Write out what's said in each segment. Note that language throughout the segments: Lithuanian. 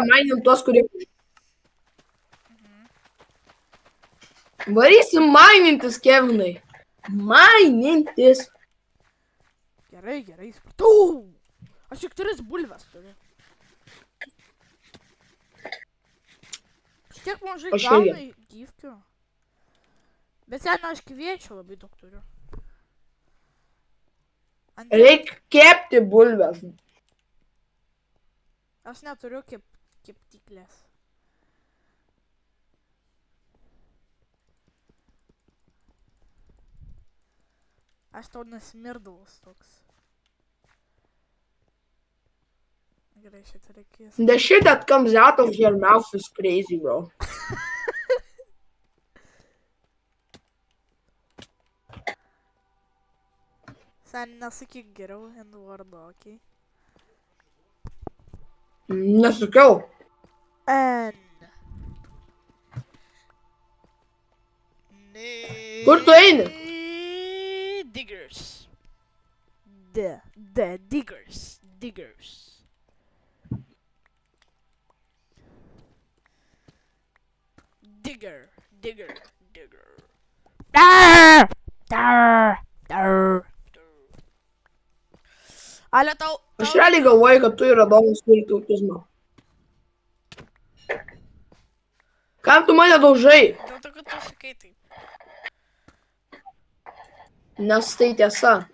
mainint tuos, kurie... Varysim mainintis, Kevinai. Mainintis. Gerai, supratau. Aš tik 3 bulves turiu. Tiek mažai Aš gauna irgi. gyvkių. Bet sen aš kviečio labai daug turiu. Reikia kepti bulves. Aš neturiu keptiklės. Aš tau nesmirdavus toks. Gerai, šitą reikės. The shit that comes out of your mouth is crazy, bro. Sen nesakyk geriau N-vardą, okei? Nesakiau. N. Kur tu eini? Diggers. Diggers. Digger. Ale tau... Aš realiai galvoju, kad tu ir Adomas turite autizmą. Kam tu mane daužai? Dėl to, kad tu sakai taip. Nes tai tiesa.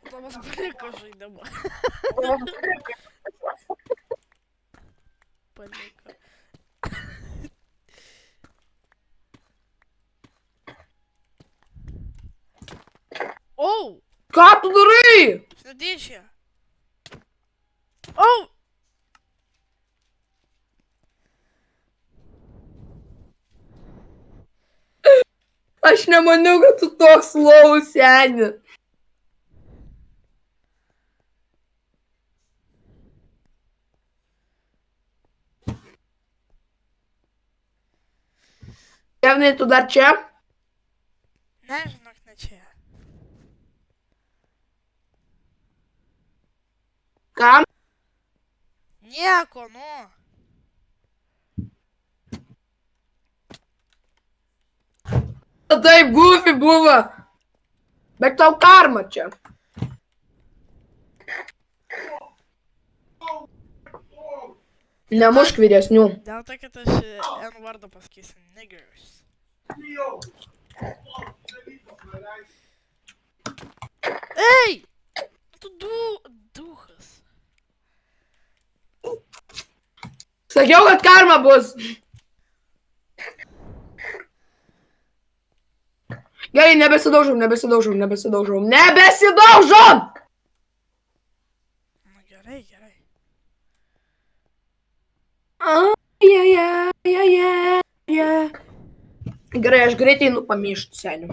Tomas paliko žaidimą. Paliko. Oh! Ką tu darai? Sėdėšė. Oh! Aš nemaniau, kad tu toks slow, seni. Kevinai, tu dar čia? Ne, žinok, ne čia. Kam? Nieko, nu. Taip, goofy buvo. Bet tau karma čia. Nemušk vyresnių. Dėl to, kad aš N-vardą pasakysiu. Niggers. Ei! Tu duhas. Sakiau, kad karma bus. Gerai, nebesidaužom. Nebesidaužom! Na gerai. Gerai, aš greitai einu pamišti senių.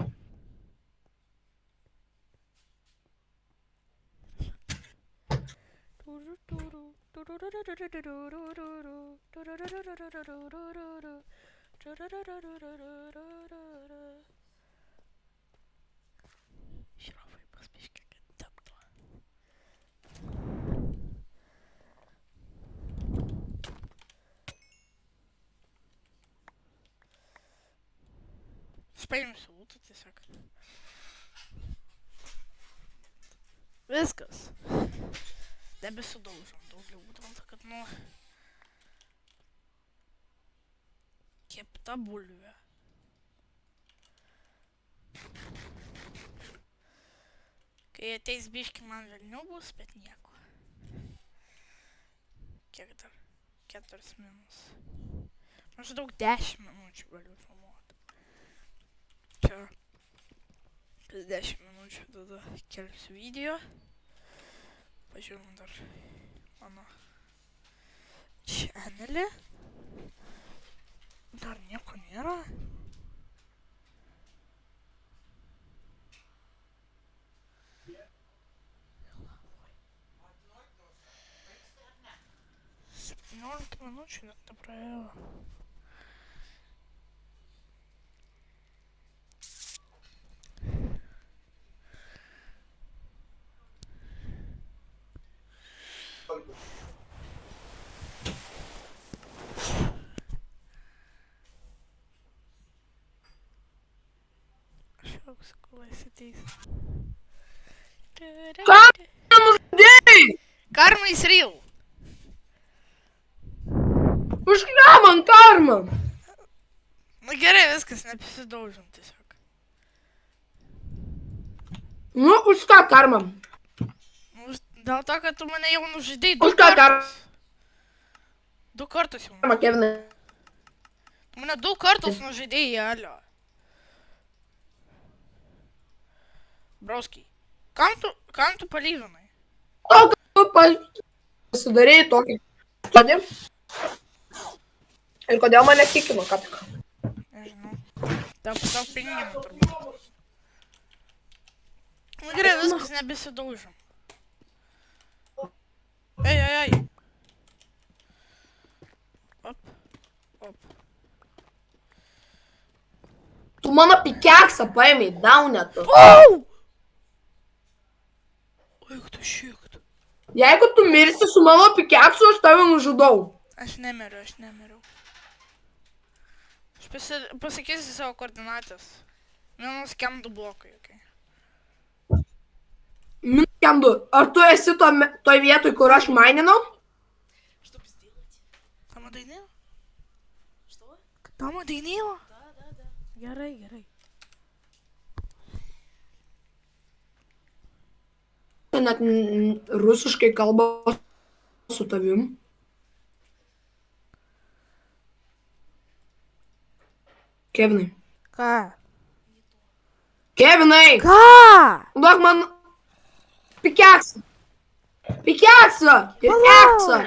Žiūrovai paspiškia, kad taptų. Aš paimsiu lūtą tiesiog. Viskas. Nebesudaužom daugiau, dėl to, kad, nu... Kepta bulvė. Kai ateis biški man velnių bus, bet nieko. Kiek dar? 4 minus. Maždaug 10 minučių galiu filmuoti. Čia. Kas 10 minučių tada kelsiu video. Pažiūrim dar mano channelį. Dar nieko nėra. Minučių net nepraėjo. Šioks, kol esi teisas. Ką nužudėjai? Karma is real. Užkne man karmą. Na gerai, viskas, neprisidaužom tiesiog. Nu, už ką karmą? Dėl to, kad tu mane jau nužudėjai Už ką karmą, 2 kartus jau. Kevinai? Tu mane 2 kartus nužudėjai, alio. Brauskiai. Kam tu palyginai? O, kad tu pasidarėjai tokį. Kodėl? Ir kodėl mane kikino, ką tik? Nežinau. Tau pingino turbūt. Na gerai, viskas, nebesidaužom. Ei. Op. Tu mano pikeksą paėmė, daunetu. Au! Eik tu šiekt. Jeigu tu mirsi su mano pikeksu, aš tave nužudau. Aš nemiriu. Aš pasakysiu savo koordinatės. Minus kem 2 blokai, okei. Minus kem 2. Ar tu esi toj vietoj, kur aš maininau? Там одейнила? Что? Там одейнила? Да. Gerai. Net rusiškai kalba su tavim. Kevinai. Ką? Kevinai! Ką? Duok man pikeksą. Pikeksą! Ir eksą.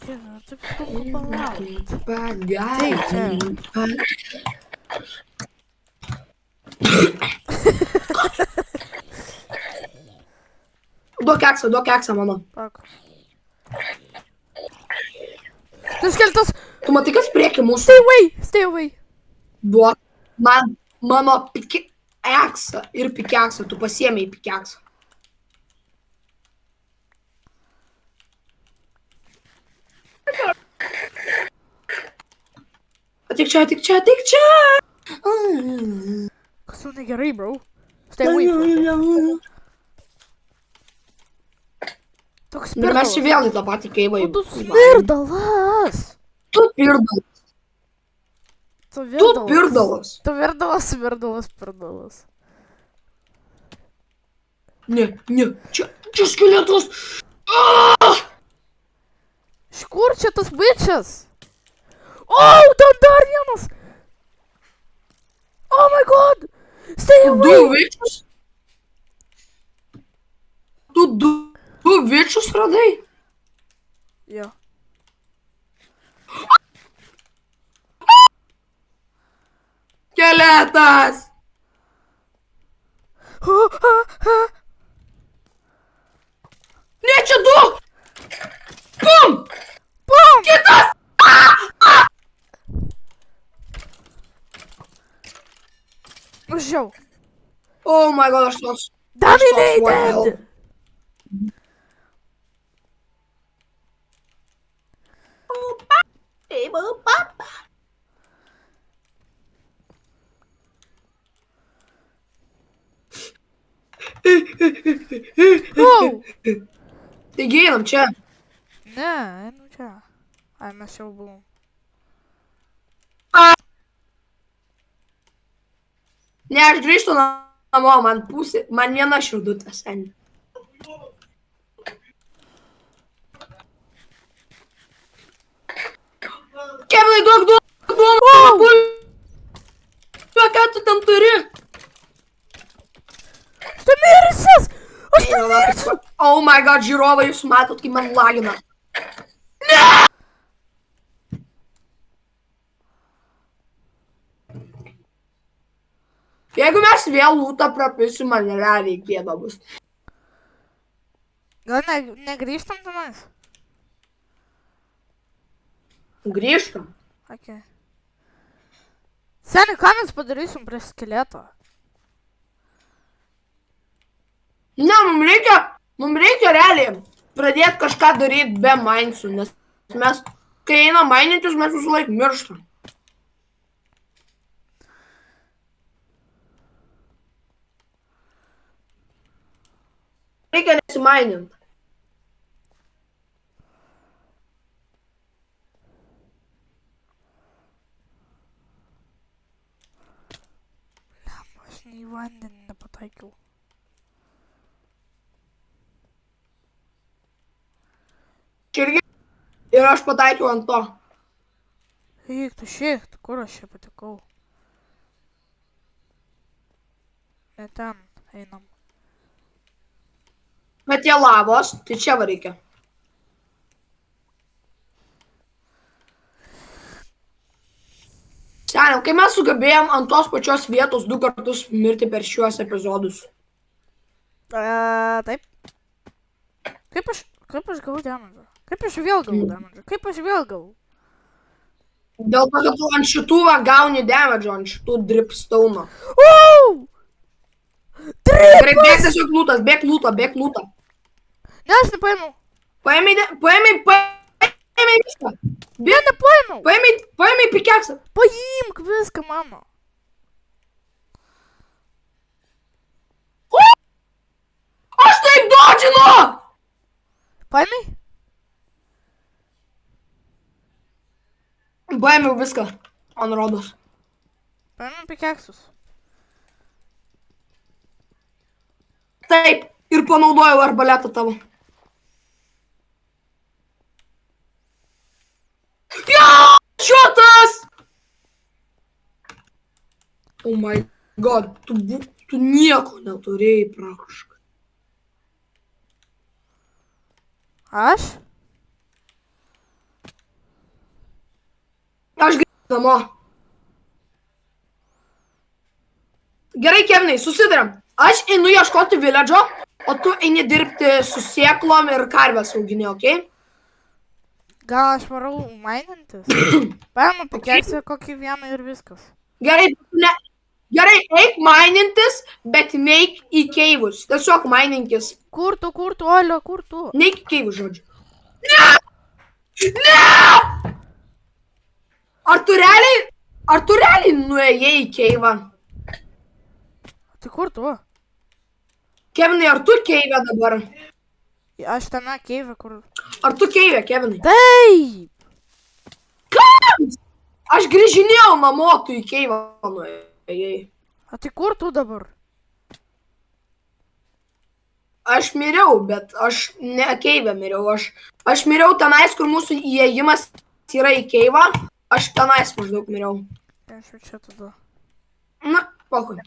Dieve, taip sunku palaukti. Pagai. Duok eksą, mano. Pak. Tas keltas. Tu matai, kas prieki mūsų? Stay away. Duok man mano pikeksą ir pikeksą. Tu pasiėmei pikeksą. Atik čia. Kas jau negerai, bro? Stay away. Toks Ir mes čia vėl į tą patį keivą. Tu smirdalas. Tu pirdalas. Tu virdalas. Ne. Čia skeletas. Iš kur čia tas bičias? Ten dar vienas. Oh my god. Stay away. Du vičius? Tu du vičius radai? Jo. Skeletas. Ne, čia du. Bum. Kitas. Žiau. Oh my god, aš toks. Dominated. Taigi einam čia. Ne, einu čia. Ai, mes jau buvom. Ne, aš grįžtu namo, man viena širdutė seniai. Kevinai, duok, ką tu ten turi? Tu mirsis! Aš tu mirsiu! Oh my god, žiūrovai, jūs matot, kaip man lagina. Jeigu mes vėl lūtą prapisiu, man realiai gėda bus. Gal negrįžtam tenais? Grįžtam. Okay. Seni, ką mes padarysim prie skeleto? Ne, mums reikia realiai pradėti kažką daryti be mainsų, nes mes, kai einam mainytis, mes visą laiką mirštam. reikia nesimainint. Aš nei vandenį nepataikiau. Irgi. Ir aš pataikiau ant to. Eik, tu šiek, kur aš čia patekau? Ne ten, einam. Bet jie lavos, tai čia va reikia. Seniau, kai mes sugebėjom ant tos pačios vietos 2 kartus mirti per šiuos epizodus. Taip. Kaip aš gavau damage'ą? Kaip aš vėl gavau damage'ą? Kaip aš vėl gavau? Dėl to, kad tu ant šitų va gauni damage'o, ant šitų dripstone'o. Gerai, bėg tiesiog lūtas, bėg lūtą. Ne, aš nepaėmiau. Paėmei viską. Ne, nepaėmiau. Paėmei pikeksą. Paimk viską, mano. Aš taip dodžinu! Paėmei? Paėmiau viską, man rodos. Paėmiau pikeksus. Taip, ir panaudojau arbaletą tavo. Šiotas! Oh my god, tu nieko neturėjai praktiškai. Aš? Aš grįžtu namo. Gerai, Kevinai, susidariam. Aš einu ieškoti viledžo, o tu eini dirbti su sėklom ir karvės augini, okei? Okay? Gal aš varau mainintis? Paėmu pikeksą kokį vieną ir viskas. Gerai, eik mainintis, bet neik į keivus. Tiesiog maininkis. Kur tu, Olio, kur tu? Neik į keivus, žodžiu. Ne! Ar tu realiai nuėjai į keivą? Tai kur tu? Kevinai, ar tu keivė dabar? Aš tame keivė, kur... Ar tu keivė, Kevinai? Taip! Kas? Aš grįžinėjau namo, tu į keivą nuėjai. A tai kur tu dabar? Aš miriau, bet aš ne keivę miriau. Aš miriau tenais, kur mūsų įėjimas yra į keivą. Aš tenais maždaug miriau. Aš jau čia tada. Na, pokui.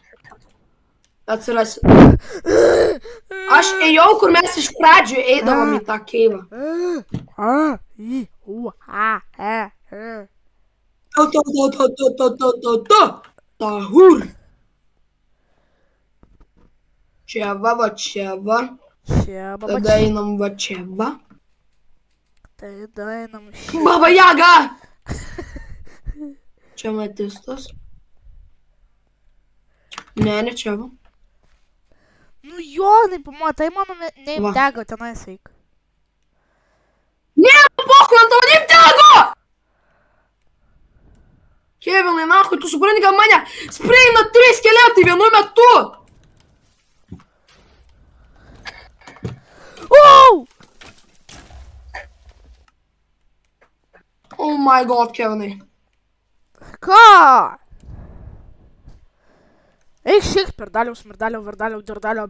Atsirasi. Aš ėjau, kur mes iš pradžių eidavom į tą keivą. Tahur. Čia va, čia va. Tada einam va čia va. Tada einam čia. Baba Jaga! Čia matistas. Ne, čia va. Nu Jonai, pamatai, mano neimtego tenais eik. Ne, pokui, ant tavo neimtego! Kevinai, nahui, tu supranti, kad mane spreina 3 skeletai vienu metu! Wow! Oh my god, Kevinai. Ką? Eik šiek, perdaliaus, merdaliau, verdaliau, dardaliau, perdaliau.